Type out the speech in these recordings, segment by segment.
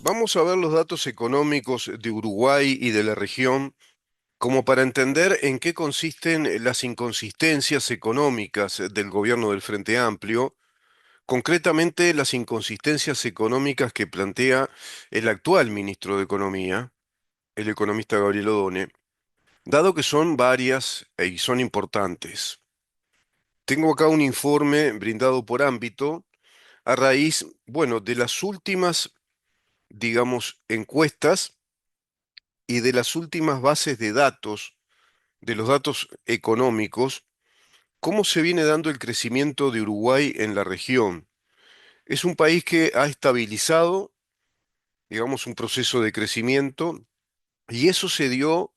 Vamos a ver los datos económicos de Uruguay y de la región como para entender en qué consisten las inconsistencias económicas del gobierno del Frente Amplio, concretamente las inconsistencias económicas que plantea el actual ministro de Economía, el economista Gabriel Odone, dado que son varias y son importantes. Tengo acá un informe brindado por ámbito a raíz, bueno, de las últimas, digamos, encuestas y de las últimas bases de datos, de los datos económicos, cómo se viene dando el crecimiento de Uruguay en la región. Es un país que ha estabilizado, digamos, un proceso de crecimiento y eso se dio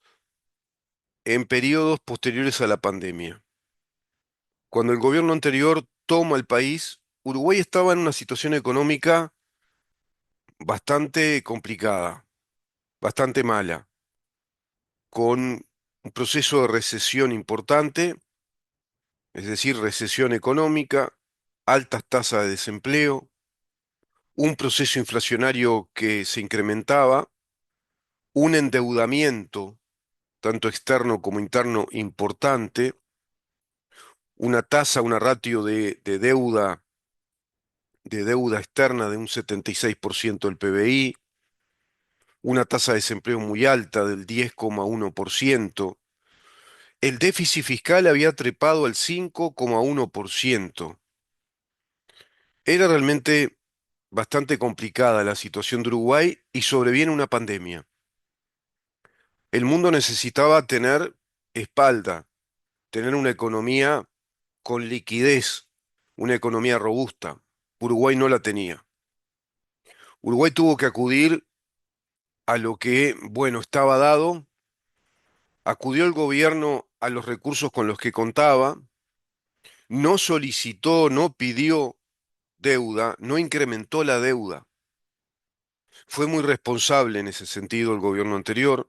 en periodos posteriores a la pandemia. Cuando el gobierno anterior toma el país, Uruguay estaba en una situación económica bastante complicada, bastante mala, con un proceso de recesión importante, es decir, recesión económica, altas tasas de desempleo, un proceso inflacionario que se incrementaba, un endeudamiento, tanto externo como interno, importante, una tasa, una ratio de deuda externa de un 76% del PBI, una tasa de desempleo muy alta del 10,1%. El déficit fiscal había trepado al 5,1%. Era realmente bastante complicada la situación de Uruguay y sobreviene una pandemia. El mundo necesitaba tener espalda, tener una economía con liquidez, una economía robusta. Uruguay no la tenía. Uruguay tuvo que acudir a lo que, bueno, estaba dado. Acudió el gobierno a los recursos con los que contaba, no solicitó, no pidió deuda, no incrementó la deuda. Fue muy responsable en ese sentido el gobierno anterior,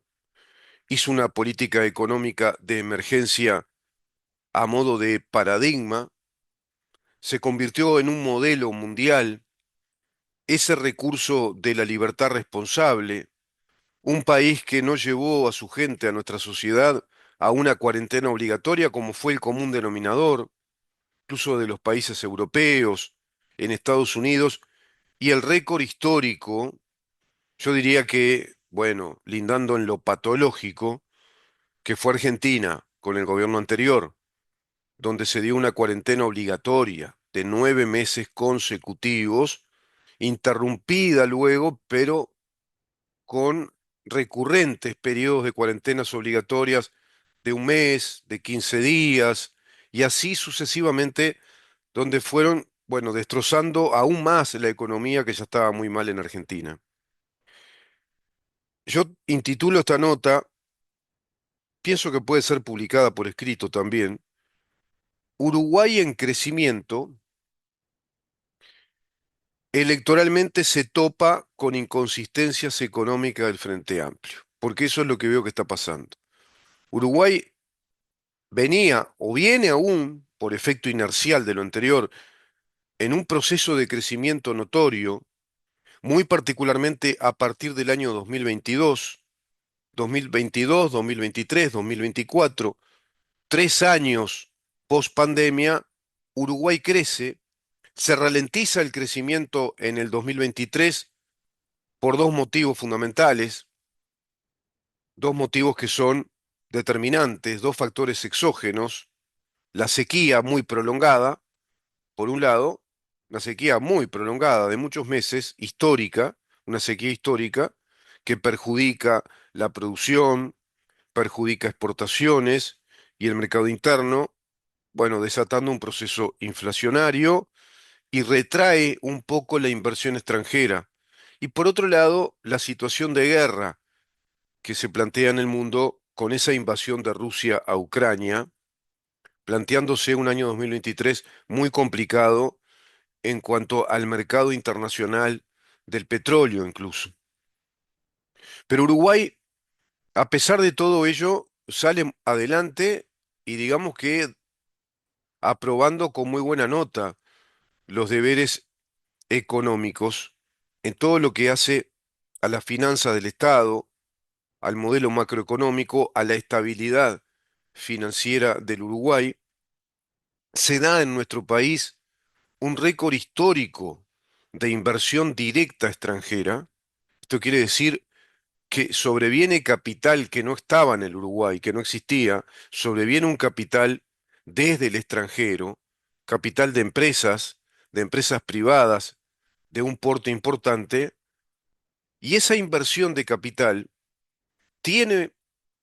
hizo una política económica de emergencia a modo de paradigma, se convirtió en un modelo mundial, ese recurso de la libertad responsable, un país que no llevó a su gente, a nuestra sociedad, a una cuarentena obligatoria como fue el común denominador, incluso de los países europeos, en Estados Unidos, y el récord histórico, yo diría que, bueno, lindando en lo patológico, que fue Argentina con el gobierno anterior, donde se dio una cuarentena obligatoria de 9 meses consecutivos, interrumpida luego, pero con recurrentes periodos de cuarentenas obligatorias de un mes, de 15 días, y así sucesivamente, donde fueron, bueno, destrozando aún más la economía que ya estaba muy mal en Argentina. Yo intitulo esta nota, pienso que puede ser publicada por escrito también, Uruguay en crecimiento, electoralmente se topa con inconsistencias económicas del Frente Amplio, porque eso es lo que veo que está pasando. Uruguay venía o viene aún, por efecto inercial de lo anterior, en un proceso de crecimiento notorio, muy particularmente a partir del año 2022, 2022, 2023, 2024, 3 años post pandemia, Uruguay crece, se ralentiza el crecimiento en el 2023 por dos motivos fundamentales, dos motivos que son determinantes, dos factores exógenos, la sequía muy prolongada, por un lado, una sequía muy prolongada de muchos meses, histórica, una sequía histórica, que perjudica la producción, perjudica exportaciones y el mercado interno, bueno, desatando un proceso inflacionario y retrae un poco la inversión extranjera. Y por otro lado, la situación de guerra que se plantea en el mundo con esa invasión de Rusia a Ucrania, planteándose un año 2023 muy complicado en cuanto al mercado internacional del petróleo incluso. Pero Uruguay, a pesar de todo ello, sale adelante y digamos que aprobando con muy buena nota los deberes económicos en todo lo que hace a las finanzas del Estado, al modelo macroeconómico, a la estabilidad financiera del Uruguay, se da en nuestro país un récord histórico de inversión directa extranjera. Esto quiere decir que sobreviene capital que no estaba en el Uruguay, que no existía, sobreviene un capital desde el extranjero, capital de empresas privadas, de un porte importante, y esa inversión de capital tiene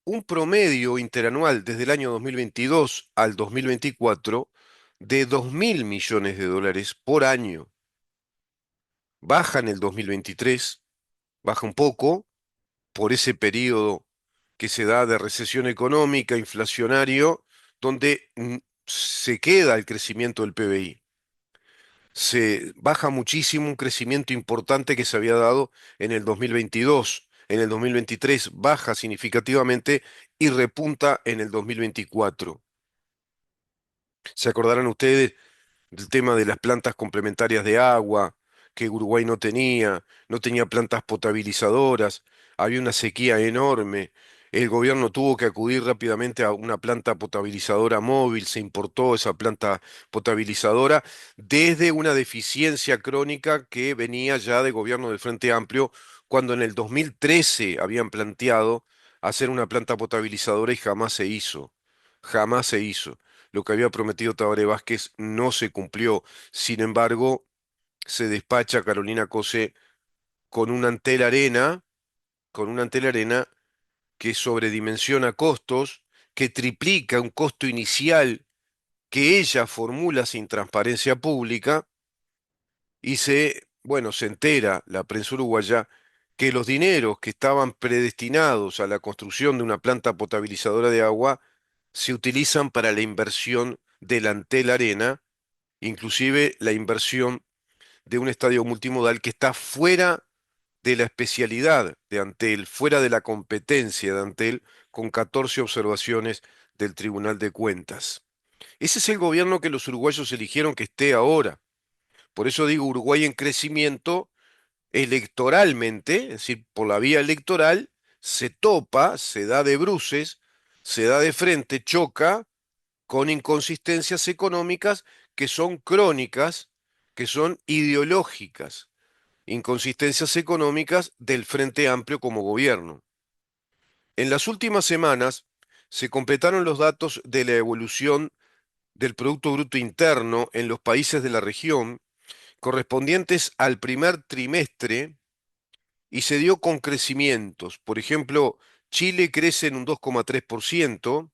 un promedio interanual desde el año 2022 al 2024 de 2.000 millones de dólares por año. Baja en el 2023, baja un poco por ese periodo que se da de recesión económica, inflacionario, donde se queda el crecimiento del PBI. Se baja muchísimo un crecimiento importante que se había dado en el 2022. En el 2023 baja significativamente y repunta en el 2024. ¿Se acordarán ustedes del tema de las plantas complementarias de agua, que Uruguay no tenía plantas potabilizadoras, había una sequía enorme, el gobierno tuvo que acudir rápidamente a una planta potabilizadora móvil, se importó esa planta potabilizadora desde una deficiencia crónica que venía ya de gobierno del Frente Amplio, cuando en el 2013 habían planteado hacer una planta potabilizadora y jamás se hizo, jamás se hizo. Lo que había prometido Tabaré Vázquez no se cumplió. Sin embargo, se despacha Carolina Cose con una Antel Arena, con una Antel Arena que sobredimensiona costos, que triplica un costo inicial que ella formula sin transparencia pública y bueno, se entera la prensa uruguaya que los dineros que estaban predestinados a la construcción de una planta potabilizadora de agua se utilizan para la inversión del Antel Arena, inclusive la inversión de un estadio multimodal que está fuera de la especialidad de Antel, fuera de la competencia de Antel, con 14 observaciones del Tribunal de Cuentas. Ese es el gobierno que los uruguayos eligieron que esté ahora. Por eso digo Uruguay en crecimiento electoralmente, es decir, por la vía electoral, se topa, se da de bruces, se da de frente, choca con inconsistencias económicas que son crónicas, que son ideológicas, inconsistencias económicas del Frente Amplio como gobierno. En las últimas semanas se completaron los datos de la evolución del Producto Bruto Interno en los países de la región correspondientes al primer trimestre y se dio con crecimientos. Por ejemplo, Chile crece en un 2,3%,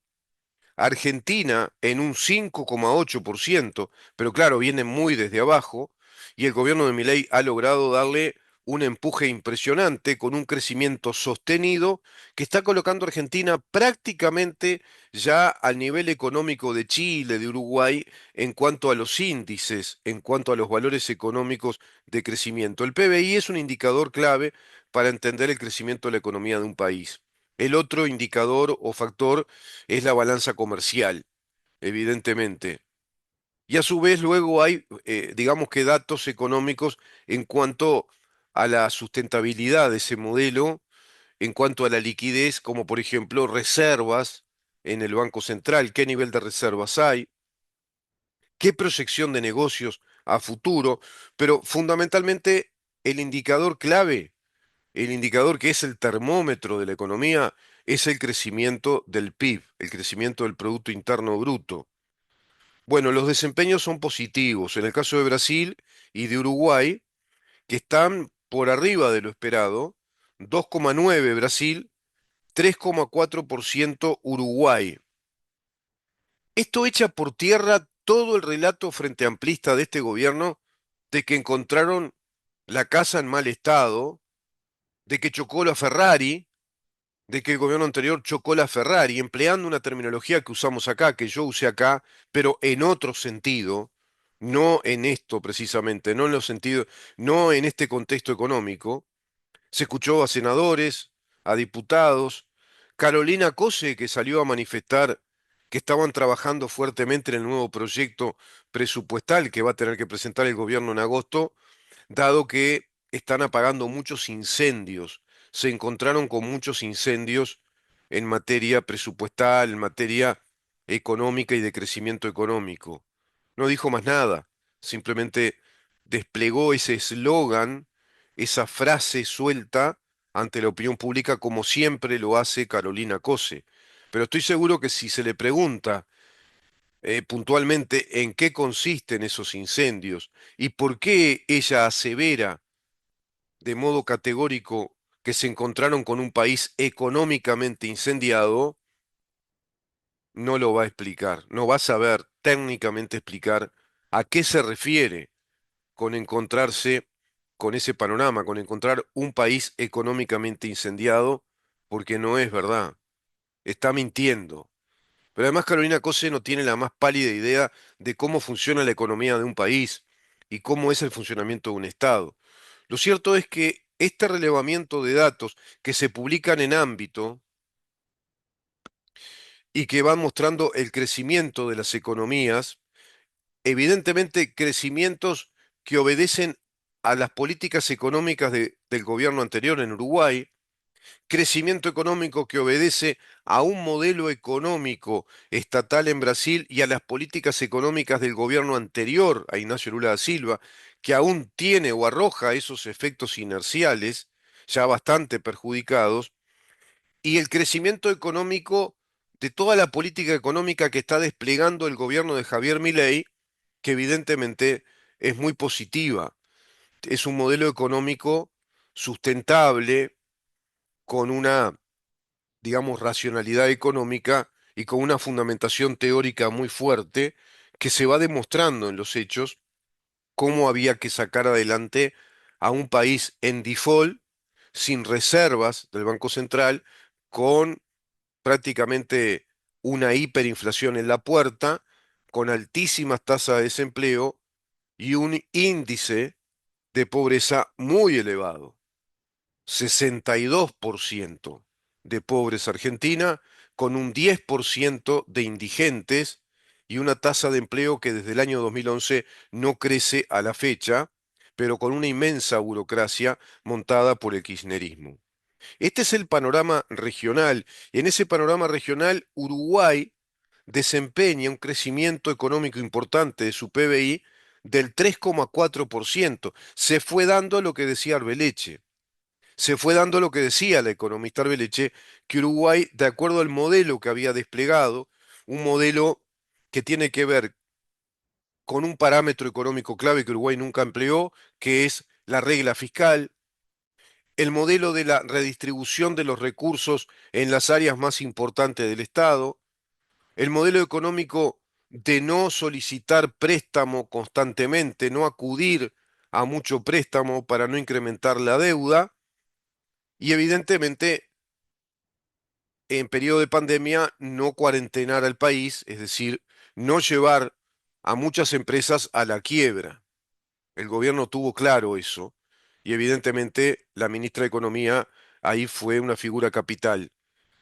Argentina en un 5,8%, pero claro, viene muy desde abajo, y el gobierno de Milei ha logrado darle un empuje impresionante con un crecimiento sostenido que está colocando a Argentina prácticamente ya al nivel económico de Chile, de Uruguay, en cuanto a los índices, en cuanto a los valores económicos de crecimiento. El PBI es un indicador clave para entender el crecimiento de la economía de un país. El otro indicador o factor es la balanza comercial, evidentemente. Y a su vez luego hay, digamos que datos económicos en cuanto a la sustentabilidad de ese modelo, en cuanto a la liquidez, como por ejemplo reservas en el Banco Central, qué nivel de reservas hay, qué proyección de negocios a futuro, pero fundamentalmente el indicador clave, el indicador que es el termómetro de la economía, es el crecimiento del PIB, el crecimiento del Producto Interno Bruto. Bueno, los desempeños son positivos. En el caso de Brasil y de Uruguay, que están por arriba de lo esperado, 2,9 Brasil, 3,4% Uruguay. Esto echa por tierra todo el relato frente amplista de este gobierno de que encontraron la casa en mal estado, de que chocó la Ferrari, de que el gobierno anterior chocó la Ferrari, empleando una terminología que usamos acá, que yo usé acá, pero en otro sentido, no en esto precisamente, no en los sentidos, no en este contexto económico. Se escuchó a senadores, a diputados, Carolina Cose, que salió a manifestar que estaban trabajando fuertemente en el nuevo proyecto presupuestal que va a tener que presentar el gobierno en agosto, dado que están apagando muchos incendios. Se encontraron con muchos incendios en materia presupuestal, en materia económica y de crecimiento económico. No dijo más nada, simplemente desplegó ese eslogan, esa frase suelta ante la opinión pública como siempre lo hace Carolina Cose. Pero estoy seguro que si se le pregunta puntualmente en qué consisten esos incendios y por qué ella asevera de modo categórico que se encontraron con un país económicamente incendiado, no lo va a explicar, no va a saber técnicamente explicar a qué se refiere con encontrarse con ese panorama, con encontrar un país económicamente incendiado, porque no es verdad, está mintiendo. Pero además Carolina Cose no tiene la más pálida idea de cómo funciona la economía de un país y cómo es el funcionamiento de un Estado. Lo cierto es que este relevamiento de datos que se publican en ámbito y que van mostrando el crecimiento de las economías, evidentemente crecimientos que obedecen a las políticas económicas del gobierno anterior en Uruguay, crecimiento económico que obedece a un modelo económico estatal en Brasil y a las políticas económicas del gobierno anterior a Ignacio Lula da Silva, que aún tiene o arroja esos efectos inerciales, ya bastante perjudicados, y el crecimiento económico de toda la política económica que está desplegando el gobierno de Javier Milei, que evidentemente es muy positiva. Es un modelo económico sustentable, con una, digamos, racionalidad económica y con una fundamentación teórica muy fuerte, que se va demostrando en los hechos cómo había que sacar adelante a un país en default, sin reservas del Banco Central, con prácticamente una hiperinflación en la puerta, con altísimas tasas de desempleo y un índice de pobreza muy elevado. 62% de pobres Argentina, con un 10% de indigentes y una tasa de empleo que desde el año 2011 no crece a la fecha, pero con una inmensa burocracia montada por el kirchnerismo. Este es el panorama regional, y en ese panorama regional Uruguay desempeña un crecimiento económico importante de su PBI del 3,4%. Se fue dando lo que decía Arbeleche, se fue dando lo que decía la economista Arbeleche, que Uruguay, de acuerdo al modelo que había desplegado, un modelo que tiene que ver con un parámetro económico clave que Uruguay nunca empleó, que es la regla fiscal, el modelo de la redistribución de los recursos en las áreas más importantes del Estado, el modelo económico de no solicitar préstamo constantemente, no acudir a mucho préstamo para no incrementar la deuda, y evidentemente en periodo de pandemia no cuarentenar al país, es decir, no llevar a muchas empresas a la quiebra. El gobierno tuvo claro eso y evidentemente la ministra de Economía ahí fue una figura capital.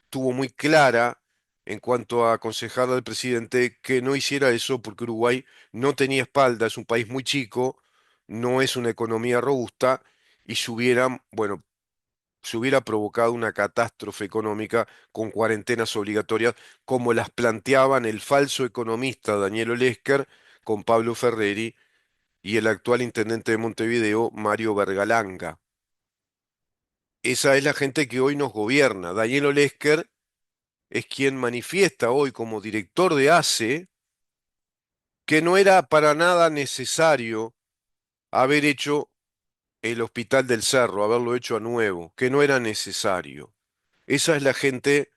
Tuvo muy clara en cuanto a aconsejar al presidente que no hiciera eso porque Uruguay no tenía espalda, es un país muy chico, no es una economía robusta y bueno, se hubiera provocado una catástrofe económica con cuarentenas obligatorias, como las planteaban el falso economista Daniel Olesker con Pablo Ferreri y el actual intendente de Montevideo, Mario Vergalanga. Esa es la gente que hoy nos gobierna. Daniel Olesker es quien manifiesta hoy como director de ACE que no era para nada necesario haber hecho el Hospital del Cerro, haberlo hecho a nuevo, que no era necesario. Esa es la gente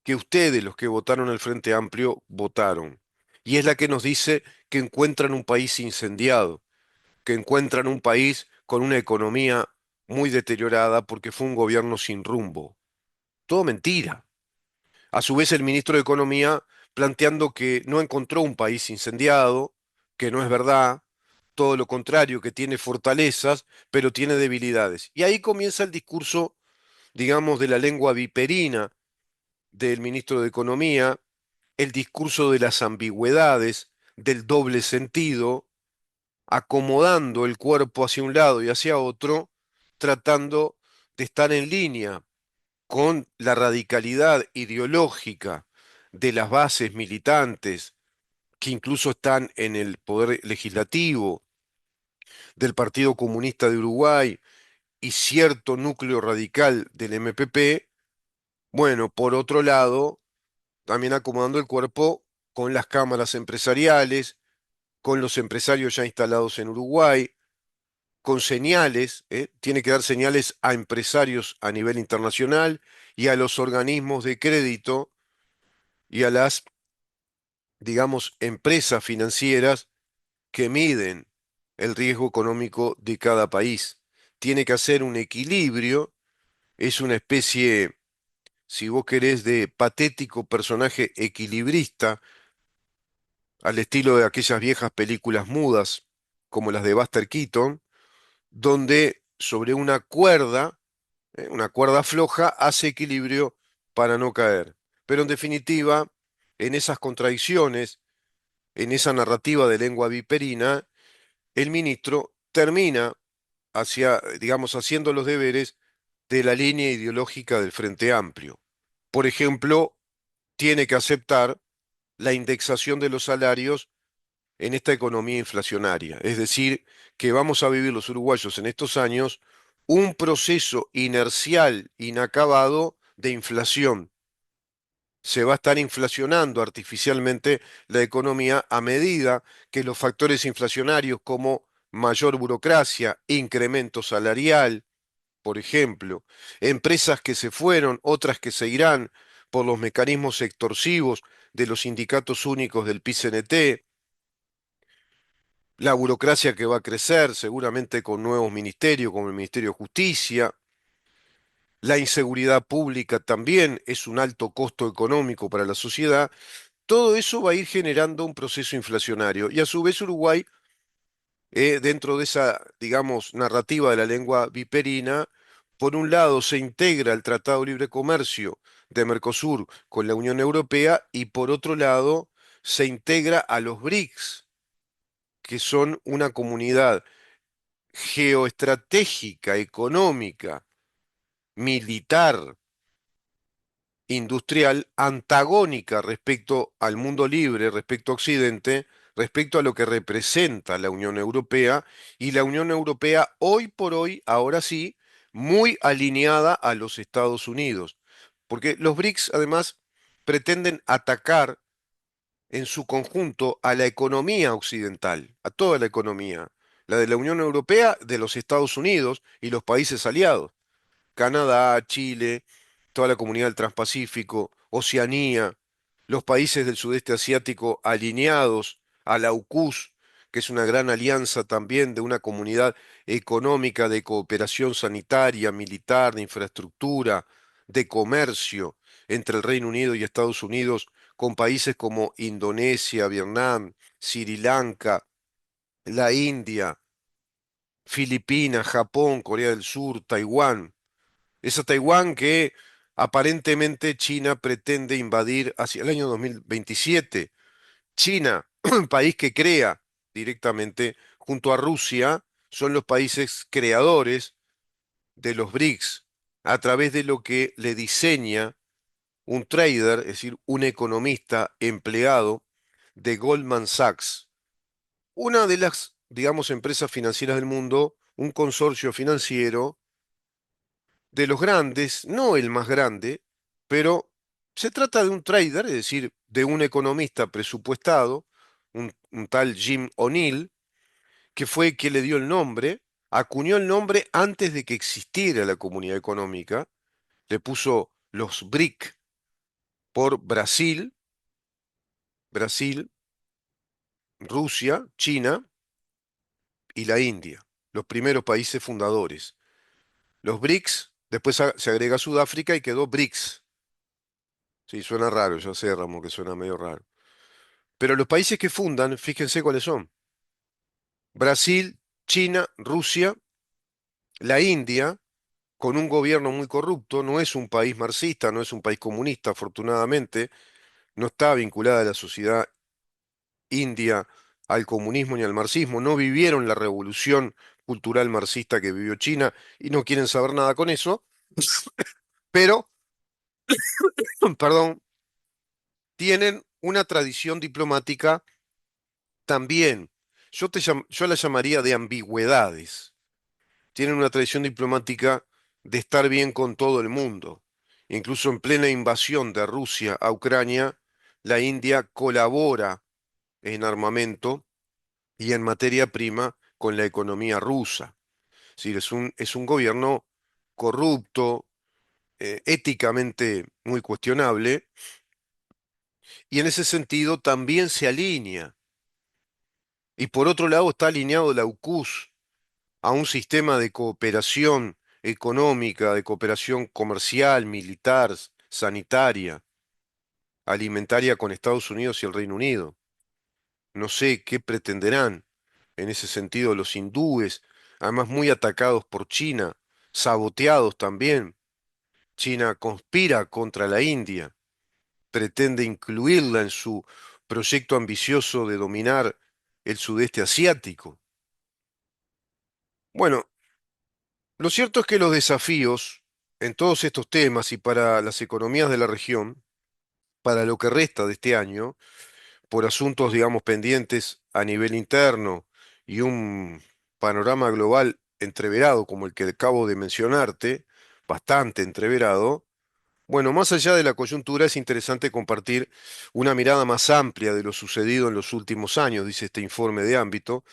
que ustedes, los que votaron el Frente Amplio, votaron. Y es la que nos dice que encuentran un país incendiado, que encuentran un país con una economía muy deteriorada porque fue un gobierno sin rumbo. Todo mentira. A su vez, el ministro de Economía planteando que no encontró un país incendiado, que no es verdad, todo lo contrario, que tiene fortalezas, pero tiene debilidades. Y ahí comienza el discurso, digamos, de la lengua viperina del ministro de Economía, el discurso de las ambigüedades, del doble sentido, acomodando el cuerpo hacia un lado y hacia otro, tratando de estar en línea con la radicalidad ideológica de las bases militantes que incluso están en el poder legislativo del Partido Comunista de Uruguay y cierto núcleo radical del MPP, bueno, por otro lado, también acomodando el cuerpo con las cámaras empresariales, con los empresarios ya instalados en Uruguay, con señales, tiene que dar señales a empresarios a nivel internacional y a los organismos de crédito y a las, digamos, empresas financieras que miden el riesgo económico de cada país. Tiene que hacer un equilibrio, es una especie, si vos querés, de patético personaje equilibrista, al estilo de aquellas viejas películas mudas, como las de Buster Keaton, donde sobre una cuerda floja, hace equilibrio para no caer. Pero en definitiva, en esas contradicciones, en esa narrativa de lengua viperina, el ministro termina digamos, haciendo los deberes de la línea ideológica del Frente Amplio. Por ejemplo, tiene que aceptar la indexación de los salarios en esta economía inflacionaria. Es decir, que vamos a vivir los uruguayos en estos años un proceso inercial, inacabado de inflación. Se va a estar inflacionando artificialmente la economía a medida que los factores inflacionarios como mayor burocracia, incremento salarial, por ejemplo, empresas que se fueron, otras que se irán por los mecanismos extorsivos de los sindicatos únicos del PIT-CNT, la burocracia que va a crecer seguramente con nuevos ministerios como el Ministerio de Justicia, la inseguridad pública también es un alto costo económico para la sociedad. Todo eso va a ir generando un proceso inflacionario y a su vez Uruguay, dentro de esa, digamos, narrativa de la lengua viperina, por un lado se integra el Tratado de Libre Comercio de Mercosur con la Unión Europea y por otro lado se integra a los BRICS, que son una comunidad geoestratégica, económica, militar, industrial, antagónica respecto al mundo libre, respecto a Occidente, respecto a lo que representa la Unión Europea, y la Unión Europea hoy por hoy, ahora sí, muy alineada a los Estados Unidos, porque los BRICS además pretenden atacar en su conjunto a la economía occidental, a toda la economía, la de la Unión Europea, de los Estados Unidos y los países aliados. Canadá, Chile, toda la comunidad del Transpacífico, Oceanía, los países del sudeste asiático alineados a la AUKUS, que es una gran alianza también de una comunidad económica de cooperación sanitaria, militar, de infraestructura, de comercio entre el Reino Unido y Estados Unidos, con países como Indonesia, Vietnam, Sri Lanka, la India, Filipinas, Japón, Corea del Sur, Taiwán. Esa Taiwán que aparentemente China pretende invadir hacia el año 2027. China, un país que crea directamente junto a Rusia, son los países creadores de los BRICS a través de lo que le diseña un trader, es decir, un economista empleado de Goldman Sachs, una de las, digamos, empresas financieras del mundo, un consorcio financiero de los grandes, no el más grande, pero se trata de un trader, es decir, de un economista presupuestado, un tal Jim O'Neill, que fue quien le dio el nombre, acuñó el nombre antes de que existiera la comunidad económica, le puso los BRIC por Brasil, Brasil, Rusia, China y la India, los primeros países fundadores. Los BRICS, después se agrega Sudáfrica y quedó BRICS. Sí, suena raro, ya sé, Ramón, que suena medio raro. Pero los países que fundan, fíjense cuáles son. Brasil, China, Rusia, la India, con un gobierno muy corrupto, no es un país marxista, no es un país comunista, afortunadamente, no está vinculada a la sociedad india al comunismo ni al marxismo, no vivieron la revolución cultural marxista que vivió China y no quieren saber nada con eso, pero, perdón, tienen una tradición diplomática también, yo la llamaría de ambigüedades. Tienen una tradición diplomática de estar bien con todo el mundo. Incluso en plena invasión de Rusia a Ucrania, la India colabora en armamento y en materia prima con la economía rusa. Es decir, es un gobierno corrupto, éticamente muy cuestionable, y en ese sentido también se alinea. Y por otro lado está alineado la UCUS a un sistema de cooperación económica, de cooperación comercial, militar, sanitaria, alimentaria con Estados Unidos y el Reino Unido. No sé qué pretenderán en ese sentido los hindúes, además muy atacados por China, saboteados también. China conspira contra la India, pretende incluirla en su proyecto ambicioso de dominar el sudeste asiático. Bueno, lo cierto es que los desafíos en todos estos temas y para las economías de la región, para lo que resta de este año, por asuntos, digamos, pendientes a nivel interno y un panorama global entreverado como el que acabo de mencionarte, bastante entreverado, bueno, más allá de la coyuntura es interesante compartir una mirada más amplia de lo sucedido en los últimos años, dice este informe de ámbito.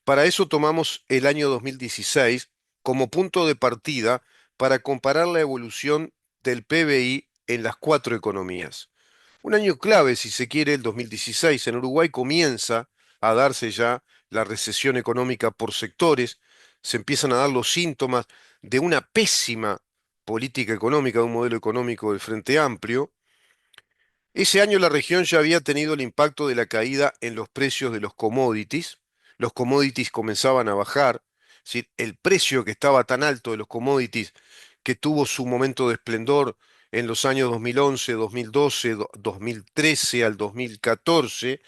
Para eso tomamos el año 2016 como punto de partida para comparar la evolución del PBI en las cuatro economías. Un año clave, si se quiere, el 2016. En Uruguay comienza a darse ya la recesión económica por sectores, se empiezan a dar los síntomas de una pésima política económica, de un modelo económico del Frente Amplio. Ese año la región ya había tenido el impacto de la caída en los precios de los commodities comenzaban a bajar, es decir, el precio que estaba tan alto de los commodities, que tuvo su momento de esplendor en los años 2011, 2012, 2013 al 2014,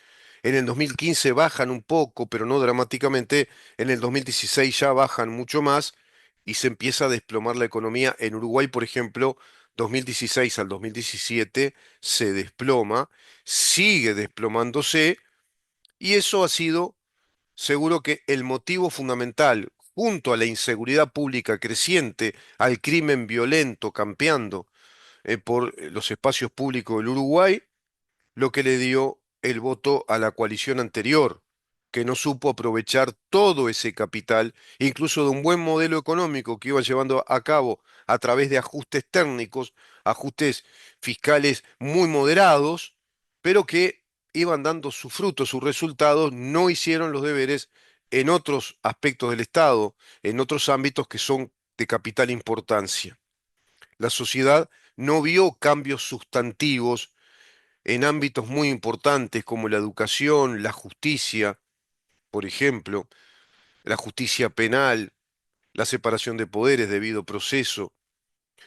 en el 2015 bajan un poco, pero no dramáticamente, en el 2016 ya bajan mucho más y se empieza a desplomar la economía. En Uruguay, por ejemplo, 2016 al 2017 se desploma, sigue desplomándose, y eso ha sido seguro que el motivo fundamental, junto a la inseguridad pública creciente, al crimen violento campeando por los espacios públicos del Uruguay, lo que le dio el voto a la coalición anterior, que no supo aprovechar todo ese capital, incluso de un buen modelo económico que iba llevando a cabo a través de ajustes técnicos, ajustes fiscales muy moderados, pero que iban dando sus frutos, sus resultados, no hicieron los deberes en otros aspectos del Estado, en otros ámbitos que son de capital importancia. La sociedad no vio cambios sustantivos en ámbitos muy importantes como la educación, la justicia, por ejemplo, la justicia penal, la separación de poderes, debido proceso.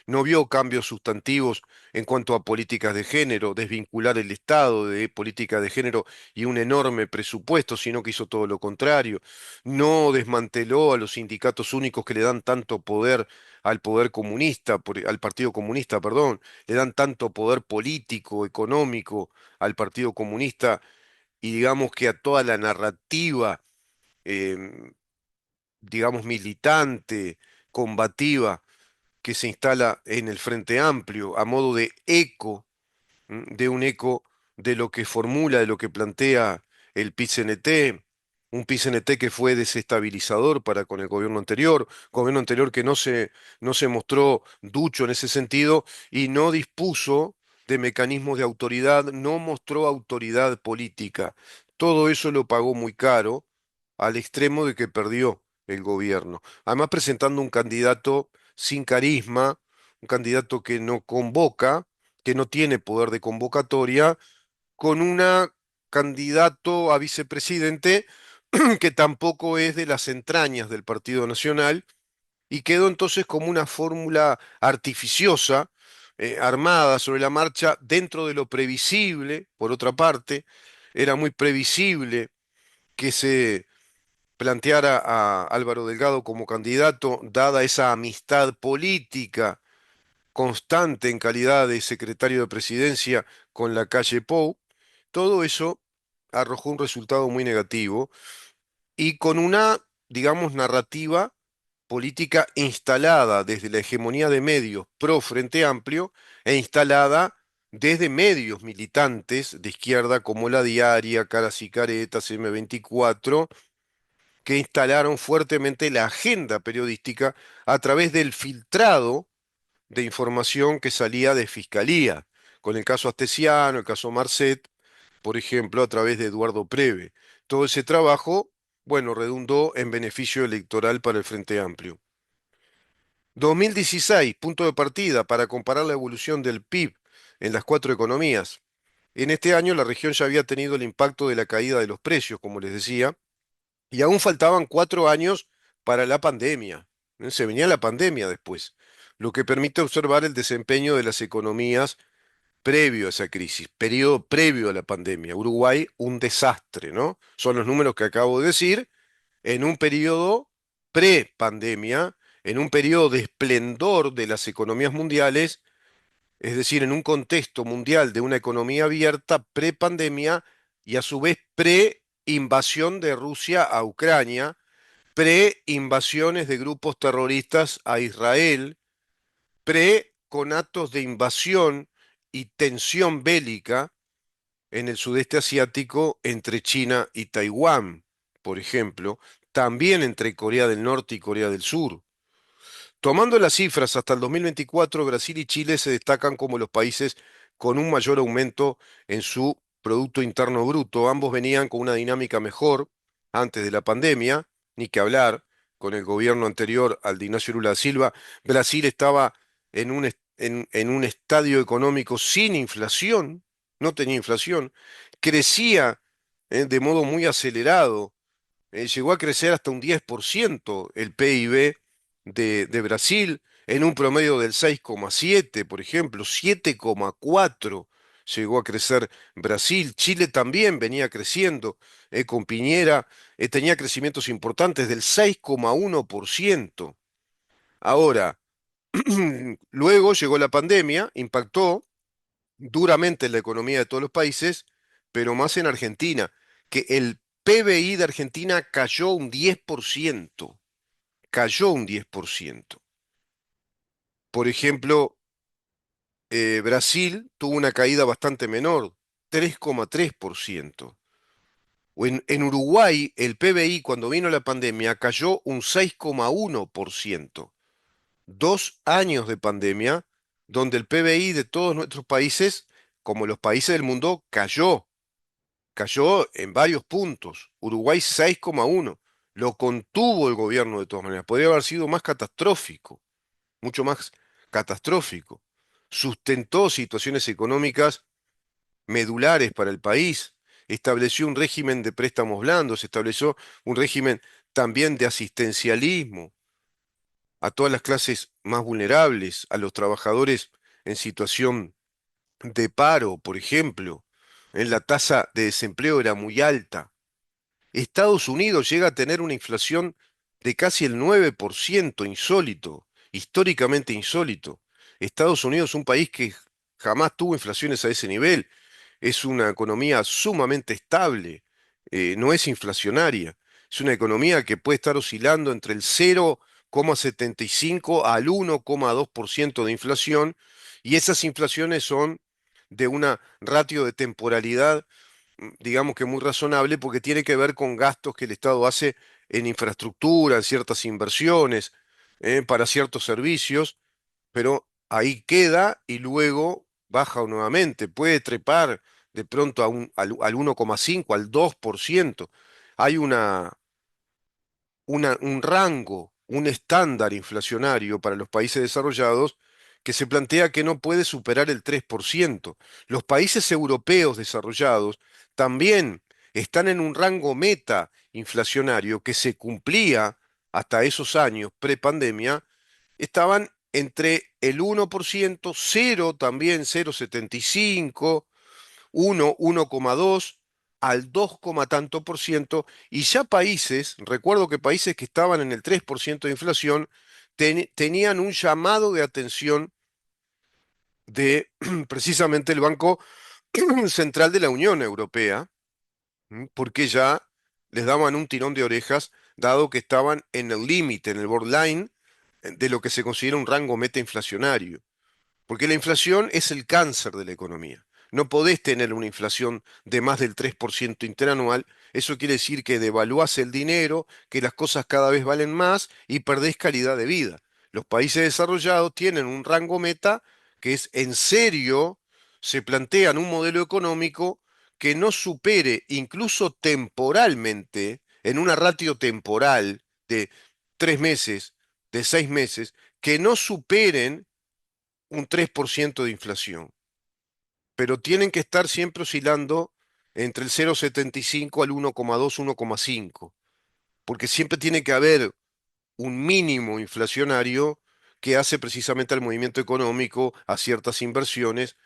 No vio cambios sustantivos en cuanto a políticas de género, desvincular el Estado de políticas de género y un enorme presupuesto, sino que hizo todo lo contrario. No desmanteló a los sindicatos únicos que le dan tanto poder al poder comunista, al Partido Comunista, perdón, le dan tanto poder político, económico al Partido Comunista, y digamos que a toda la narrativa, em, digamos, militante, combativa, que se instala en el Frente Amplio a modo de eco, de un eco de lo que formula, de lo que plantea el PIT-CNT, un PIT-CNT que fue desestabilizador para con el gobierno anterior que no se mostró ducho en ese sentido y no dispuso de mecanismos de autoridad, no mostró autoridad política. Todo eso lo pagó muy caro, al extremo de que perdió el gobierno. Además, presentando un candidato sin carisma, un candidato que no convoca, que no tiene poder de convocatoria, con una candidato a vicepresidente que tampoco es de las entrañas del Partido Nacional, y quedó entonces como una fórmula artificiosa, armada sobre la marcha, dentro de lo previsible. Por otra parte, era muy previsible que se planteara a Álvaro Delgado como candidato, dada esa amistad política constante en calidad de secretario de presidencia con la calle Pou, todo eso arrojó un resultado muy negativo y con una, digamos, narrativa política instalada desde la hegemonía de medios pro Frente Amplio e instalada desde medios militantes de izquierda como La Diaria, Caras y Caretas, M24, que instalaron fuertemente la agenda periodística a través del filtrado de información que salía de Fiscalía, con el caso Astesiano, el caso Marcet, por ejemplo, a través de Eduardo Preve. Todo ese trabajo, bueno, redundó en beneficio electoral para el Frente Amplio. 2016, punto de partida para comparar la evolución del PIB en las cuatro economías. En este año la región ya había tenido el impacto de la caída de los precios, como les decía, y aún faltaban 4 años para la pandemia. Se venía la pandemia después, lo que permite observar el desempeño de las economías previo a esa crisis, periodo previo a la pandemia. Uruguay, un desastre, ¿no? Son los números que acabo de decir, en un periodo pre-pandemia, en un periodo de esplendor de las economías mundiales, es decir, en un contexto mundial de una economía abierta pre-pandemia y a su vez pre-invasión de Rusia a Ucrania, pre-invasiones de grupos terroristas a Israel, con actos de invasión y tensión bélica en el sudeste asiático entre China y Taiwán, por ejemplo, también entre Corea del Norte y Corea del Sur. Tomando las cifras hasta el 2024, Brasil y Chile se destacan como los países con un mayor aumento en su Producto Interno Bruto. Ambos venían con una dinámica mejor antes de la pandemia, ni que hablar, con el gobierno anterior al de Ignacio Lula da Silva. Brasil estaba en un estadio económico sin inflación, no tenía inflación, crecía de modo muy acelerado, llegó a crecer hasta un 10% el PIB de Brasil, en un promedio del 6,7, por ejemplo, 7,4 llegó a crecer Brasil. Chile también venía creciendo, con Piñera, tenía crecimientos importantes del 6,1%. Ahora, luego llegó la pandemia, impactó duramente en la economía de todos los países, pero más en Argentina, que el PBI de Argentina cayó un 10%, cayó un 10%. Por ejemplo, Brasil tuvo una caída bastante menor, 3,3%. O en Uruguay, el PBI cuando vino la pandemia cayó un 6,1%. 2 años de pandemia donde el PBI de todos nuestros países, como los países del mundo, cayó en varios puntos. Uruguay 6,1. Lo contuvo el gobierno de todas maneras. Podría haber sido más catastrófico, mucho más catastrófico. Sustentó situaciones económicas medulares para el país. Estableció un régimen de préstamos blandos, estableció un régimen también de asistencialismo a todas las clases más vulnerables, a los trabajadores en situación de paro, por ejemplo. En la tasa de desempleo era muy alta. Estados Unidos llega a tener una inflación de casi el 9%, insólito, históricamente insólito. Estados Unidos es un país que jamás tuvo inflaciones a ese nivel. Es una economía sumamente estable, no es inflacionaria. Es una economía que puede estar oscilando entre el 0,75 al 1,2% de inflación, y esas inflaciones son de una ratio de temporalidad, digamos que muy razonable, porque tiene que ver con gastos que el Estado hace en infraestructura, en ciertas inversiones, para ciertos servicios, pero ahí queda y luego baja nuevamente. Puede trepar de pronto al 1,5, al 2%. Hay un rango, un estándar inflacionario para los países desarrollados que se plantea que no puede superar el 3%. Los países europeos desarrollados también están en un rango meta inflacionario que se cumplía hasta esos años prepandemia, estaban entre el 1%, 0 también, 0,75, 1, 1,2, al 2, tanto por ciento, y ya países, recuerdo que países que estaban en el 3% de inflación, tenían un llamado de atención de precisamente el Banco Central de la Unión Europea, porque ya les daban un tirón de orejas, dado que estaban en el límite, en el borderline, de lo que se considera un rango meta inflacionario. Porque la inflación es el cáncer de la economía. No podés tener una inflación de más del 3% interanual. Eso quiere decir que devaluás el dinero, que las cosas cada vez valen más y perdés calidad de vida. Los países desarrollados tienen un rango meta que es en serio, se plantean un modelo económico que no supere, incluso temporalmente, en una ratio temporal de 3 meses, de 6 meses, que no superen un 3% de inflación, pero tienen que estar siempre oscilando entre el 0,75 al 1,2, 1,5, porque siempre tiene que haber un mínimo inflacionario que hace precisamente al movimiento económico, a ciertas inversiones,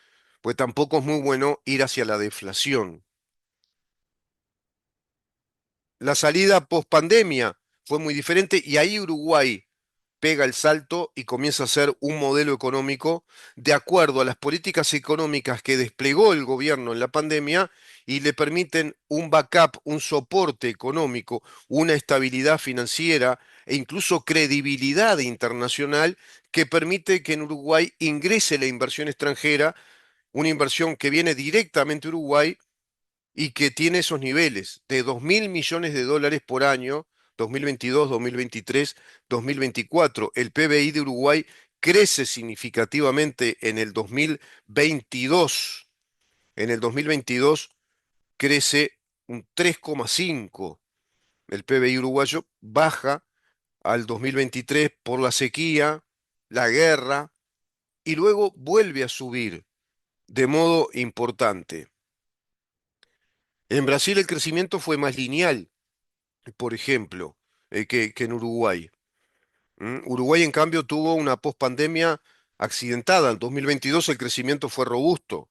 pues tampoco es muy bueno ir hacia la deflación. La salida post pandemia fue muy diferente y ahí Uruguay pega el salto y comienza a ser un modelo económico de acuerdo a las políticas económicas que desplegó el gobierno en la pandemia y le permiten un backup, un soporte económico, una estabilidad financiera e incluso credibilidad internacional que permite que en Uruguay ingrese la inversión extranjera, una inversión que viene directamente a Uruguay y que tiene esos niveles de 2.000 millones de dólares por año, 2022, 2023, 2024. El PBI de Uruguay crece significativamente en el 2022. En el 2022 crece un 3,5. El PBI uruguayo baja al 2023 por la sequía, la guerra, y luego vuelve a subir de modo importante. En Brasil el crecimiento fue más lineal, por ejemplo, que en Uruguay. Uruguay, en cambio, tuvo una pospandemia accidentada. En 2022 el crecimiento fue robusto,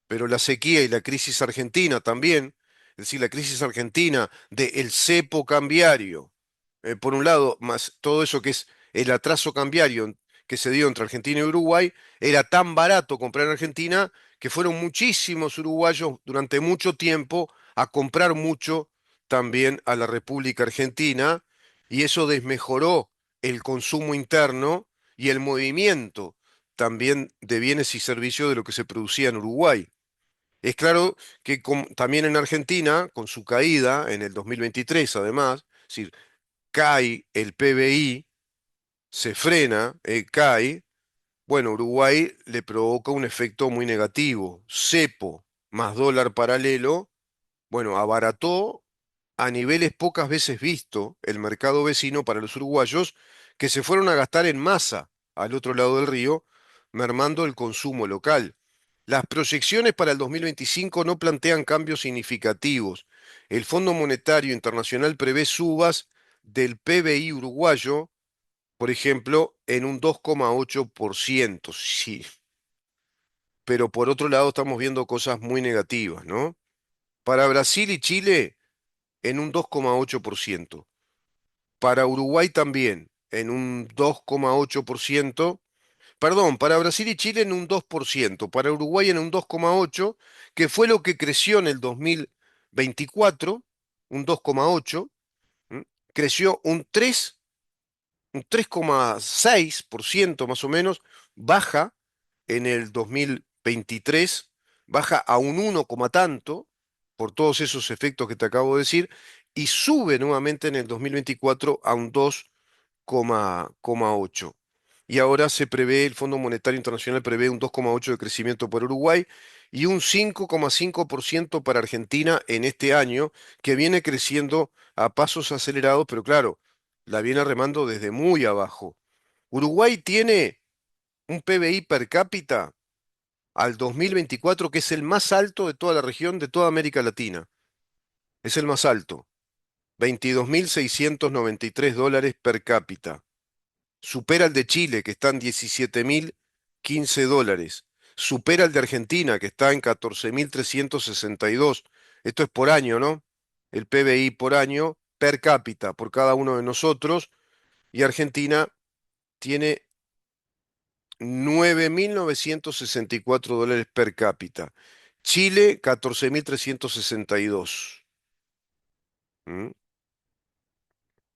pero la sequía y la crisis argentina también, es decir, la crisis argentina del cepo cambiario, por un lado, más todo eso que es el atraso cambiario que se dio entre Argentina y Uruguay, era tan barato comprar en Argentina que fueron muchísimos uruguayos durante mucho tiempo a comprar mucho también a la República Argentina, y eso desmejoró el consumo interno y el movimiento también de bienes y servicios de lo que se producía en Uruguay. Es claro que también en Argentina, con su caída en el 2023, además, es decir, cae el PBI, se frena, cae, bueno, Uruguay le provoca un efecto muy negativo. Cepo más dólar paralelo, bueno, abarató a niveles pocas veces visto el mercado vecino para los uruguayos que se fueron a gastar en masa al otro lado del río, mermando el consumo local. Las proyecciones para el 2025 no plantean cambios significativos. El Fondo Monetario Internacional prevé subas del PBI uruguayo, por ejemplo, en un 2,8%. Sí, pero por otro lado estamos viendo cosas muy negativas, ¿no? Para Brasil y Chile, en un 2,8%. Para Uruguay también, en un 2,8%. Perdón, para Brasil y Chile en un 2%, para Uruguay en un 2,8%, que fue lo que creció en el 2024, un 2,8%, ¿m? Creció un 3,6% más o menos, baja en el 2023, baja a un 1, tanto, por todos esos efectos que te acabo de decir, y sube nuevamente en el 2024 a un 2,8. Y ahora se prevé, el Fondo Monetario Internacional prevé un 2,8 de crecimiento para Uruguay y un 5,5% para Argentina en este año, que viene creciendo a pasos acelerados, pero claro, la viene remando desde muy abajo. Uruguay tiene un PBI per cápita al 2024 que es el más alto de toda la región, de toda América Latina. Es el más alto. 22.693 dólares per cápita. Supera el de Chile, que está en 17.015 dólares. Supera el de Argentina, que está en 14.362. Esto es por año, ¿no? El PBI por año per cápita por cada uno de nosotros. Y Argentina tiene 9.964 dólares per cápita. Chile, 14.362. ¿Mm?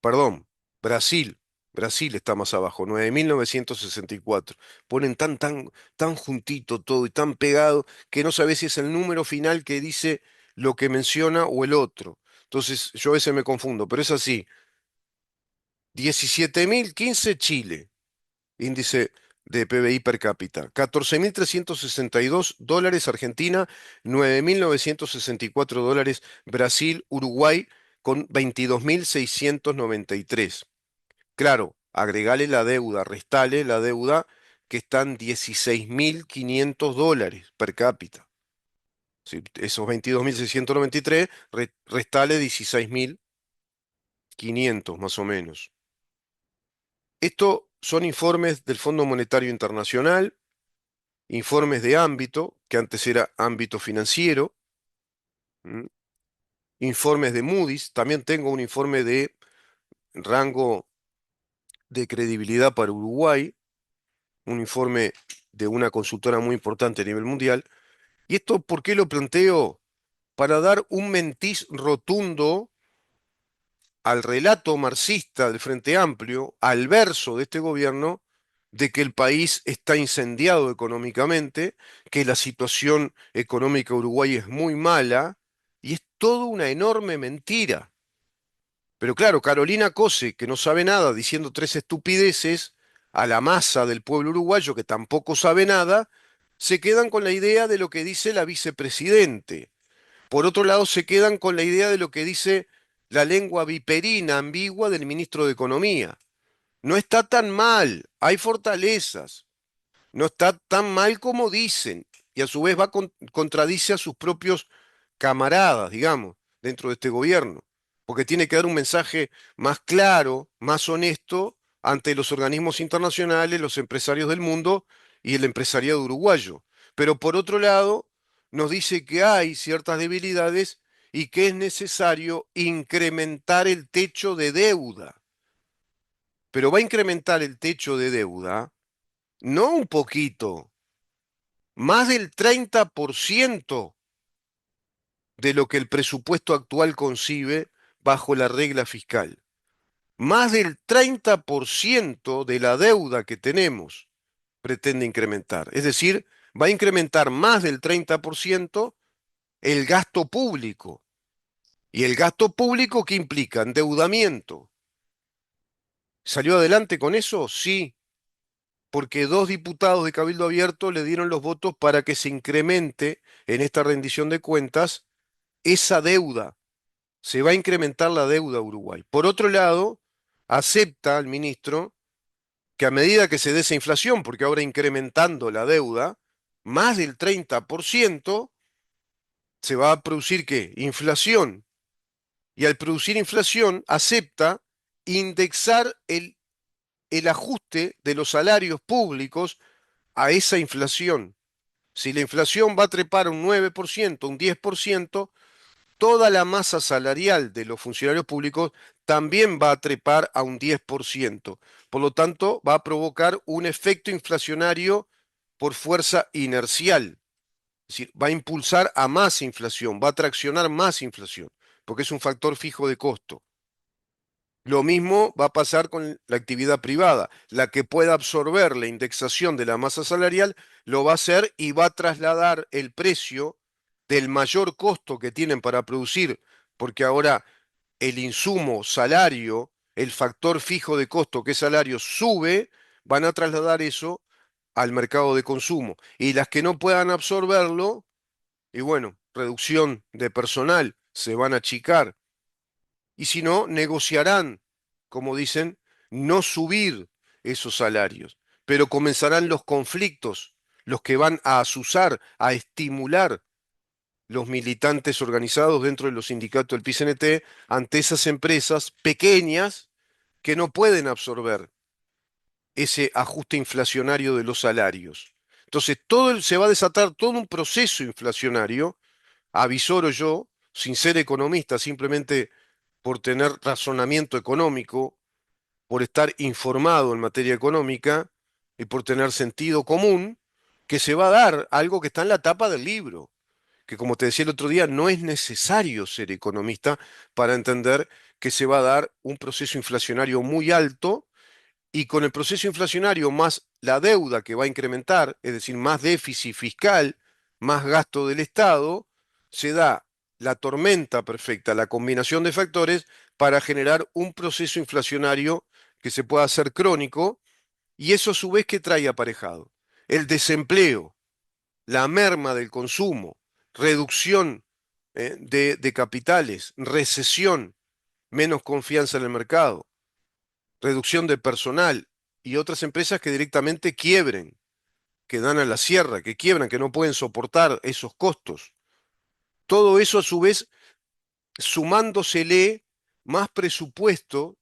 Perdón, Brasil. Brasil está más abajo, 9.964. Ponen tan juntito todo y tan pegado que no sabes si es el número final que dice lo que menciona o el otro. Entonces yo a veces me confundo, pero es así. 17.015 Chile, índice de PBI per cápita. 14.362 dólares Argentina, 9.964 dólares Brasil, Uruguay con 22.693. Claro, agregale la deuda, restale la deuda que están 16.500 dólares per cápita. Sí, esos 22.693, restale 16.500 más o menos. Esto son informes del Fondo Monetario Internacional, informes de ámbito, que antes era ámbito financiero, ¿m? Informes de Moody's, también tengo un informe de rango de credibilidad para Uruguay, un informe de una consultora muy importante a nivel mundial. ¿Y esto por qué lo planteo? Para dar un mentiz rotundo al relato marxista del Frente Amplio, al verso de este gobierno, de que el país está incendiado económicamente, que la situación económica de Uruguay es muy mala, y es toda una enorme mentira. Pero claro, Carolina Cose, que no sabe nada, diciendo tres estupideces a la masa del pueblo uruguayo, que tampoco sabe nada, se quedan con la idea de lo que dice la vicepresidente. Por otro lado, se quedan con la idea de lo que dice la lengua viperina, ambigua del ministro de Economía. No está tan mal, hay fortalezas, no está tan mal como dicen, y a su vez contradice a sus propios camaradas, digamos, dentro de este gobierno, porque tiene que dar un mensaje más claro, más honesto ante los organismos internacionales, los empresarios del mundo y el empresariado uruguayo. Pero por otro lado, nos dice que hay ciertas debilidades y que es necesario incrementar el techo de deuda. Pero va a incrementar el techo de deuda, no un poquito, más del 30% de lo que el presupuesto actual concibe bajo la regla fiscal. Más del 30% de la deuda que tenemos pretende incrementar. Es decir, va a incrementar más del 30% el gasto público. ¿Y el gasto público qué implica? Endeudamiento. ¿Salió adelante con eso? Sí, porque dos diputados de Cabildo Abierto le dieron los votos para que se incremente en esta rendición de cuentas esa deuda. Se va a incrementar la deuda a Uruguay. Por otro lado, acepta el ministro que a medida que se dé esa inflación, porque ahora incrementando la deuda, más del 30%, se va a producir ¿qué? Inflación. Y al producir inflación, acepta indexar el ajuste de los salarios públicos a esa inflación. Si la inflación va a trepar un 9%, un 10%, toda la masa salarial de los funcionarios públicos también va a trepar a un 10%. Por lo tanto, va a provocar un efecto inflacionario por fuerza inercial. Es decir, va a impulsar a más inflación, va a traccionar más inflación, porque es un factor fijo de costo. Lo mismo va a pasar con la actividad privada. La que pueda absorber la indexación de la masa salarial lo va a hacer y va a trasladar el precio del mayor costo que tienen para producir, porque ahora el insumo, salario, el factor fijo de costo que es salario sube, van a trasladar eso al mercado de consumo. Y las que no puedan absorberlo, y bueno, reducción de personal, se van a achicar y si no, negociarán, como dicen, no subir esos salarios, pero comenzarán los conflictos, los que van a azuzar, a estimular los militantes organizados dentro de los sindicatos del PCNT ante esas empresas pequeñas que no pueden absorber ese ajuste inflacionario de los salarios. Entonces, se va a desatar todo un proceso inflacionario, avisoro yo, sin ser economista, simplemente por tener razonamiento económico, por estar informado en materia económica y por tener sentido común, que se va a dar algo que está en la tapa del libro, que como te decía el otro día, no es necesario ser economista para entender que se va a dar un proceso inflacionario muy alto y con el proceso inflacionario más la deuda que va a incrementar, es decir, más déficit fiscal, más gasto del Estado, se da la tormenta perfecta, la combinación de factores para generar un proceso inflacionario que se pueda hacer crónico y eso a su vez que trae aparejado el desempleo, la merma del consumo, reducción de capitales, recesión, menos confianza en el mercado, reducción de personal y otras empresas que directamente quiebren, que dan a la sierra, que quiebran, que no pueden soportar esos costos. Todo eso a su vez sumándosele más presupuesto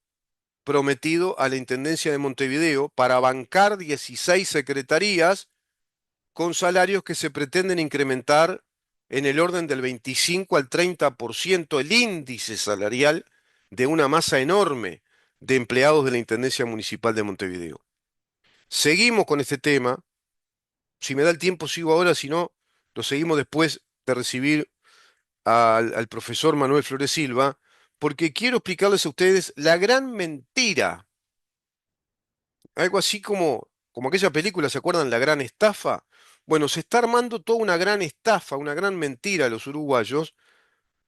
prometido a la Intendencia de Montevideo para bancar 16 secretarías con salarios que se pretenden incrementar en el orden del 25 al 30% el índice salarial de una masa enorme de empleados de la Intendencia Municipal de Montevideo. Seguimos con este tema. Si me da el tiempo, sigo ahora, si no, lo seguimos después de recibir al profesor Manuel Flores Silva, porque quiero explicarles a ustedes la gran mentira, algo así como aquella película, ¿se acuerdan? La gran estafa. Bueno, se está armando toda una gran estafa, una gran mentira a los uruguayos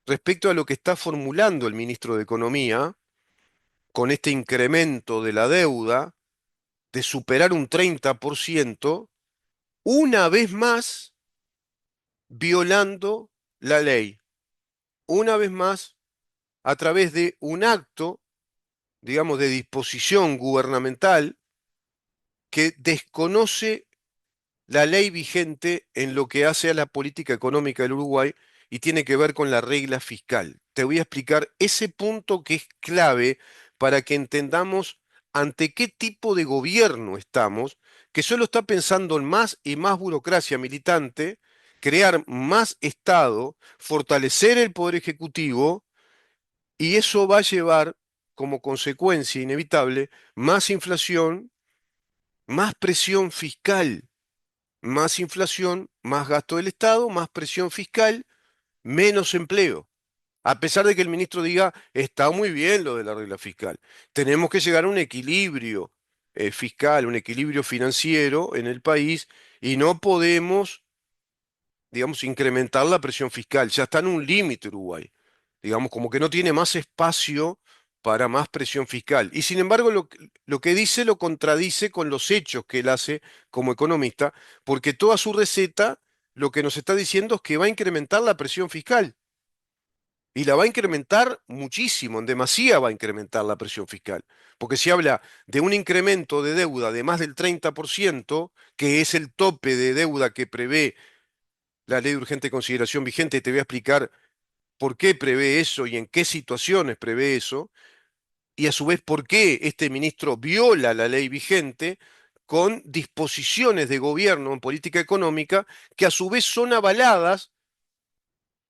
respecto a lo que está formulando el ministro de Economía con este incremento de la deuda de superar un 30%, una vez más violando la ley, una vez más a través de un acto, digamos, de disposición gubernamental que desconoce la ley vigente en lo que hace a la política económica del Uruguay y tiene que ver con la regla fiscal. Te voy a explicar ese punto que es clave para que entendamos ante qué tipo de gobierno estamos, que solo está pensando en más y más burocracia militante, crear más Estado, fortalecer el poder ejecutivo, y eso va a llevar como consecuencia inevitable más inflación, más presión fiscal. Más inflación, más gasto del Estado, más presión fiscal, menos empleo. A pesar de que el ministro diga, está muy bien lo de la regla fiscal. Tenemos que llegar a un equilibrio fiscal, un equilibrio financiero en el país y no podemos, digamos, incrementar la presión fiscal. Ya está en un límite Uruguay. Digamos, como que no tiene más espacio para más presión fiscal. Y sin embargo, lo que dice lo contradice con los hechos que él hace como economista, porque toda su receta lo que nos está diciendo es que va a incrementar la presión fiscal. Y la va a incrementar muchísimo, en demasía va a incrementar la presión fiscal. Porque si habla de un incremento de deuda de más del 30%, que es el tope de deuda que prevé la ley de urgente consideración vigente, te voy a explicar por qué prevé eso y en qué situaciones prevé eso, y a su vez por qué este ministro viola la ley vigente con disposiciones de gobierno en política económica que a su vez son avaladas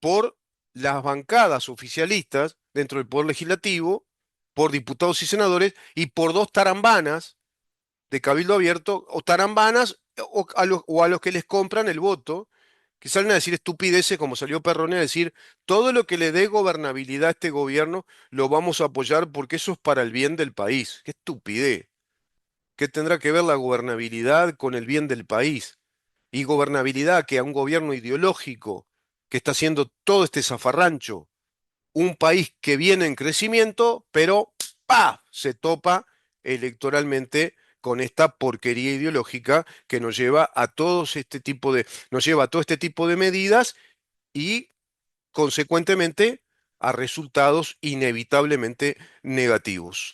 por las bancadas oficialistas dentro del Poder Legislativo, por diputados y senadores y por dos tarambanas de Cabildo Abierto, o tarambanas o a los que les compran el voto, que salen a decir estupideces como salió Perrone a decir, todo lo que le dé gobernabilidad a este gobierno lo vamos a apoyar porque eso es para el bien del país. Qué estupidez. ¿Qué tendrá que ver la gobernabilidad con el bien del país? Y gobernabilidad que a un gobierno ideológico que está haciendo todo este zafarrancho, un país que viene en crecimiento, pero ¡pa! Se topa electoralmente con esta porquería ideológica que nos lleva a nos lleva a todo este tipo de medidas y consecuentemente a resultados inevitablemente negativos.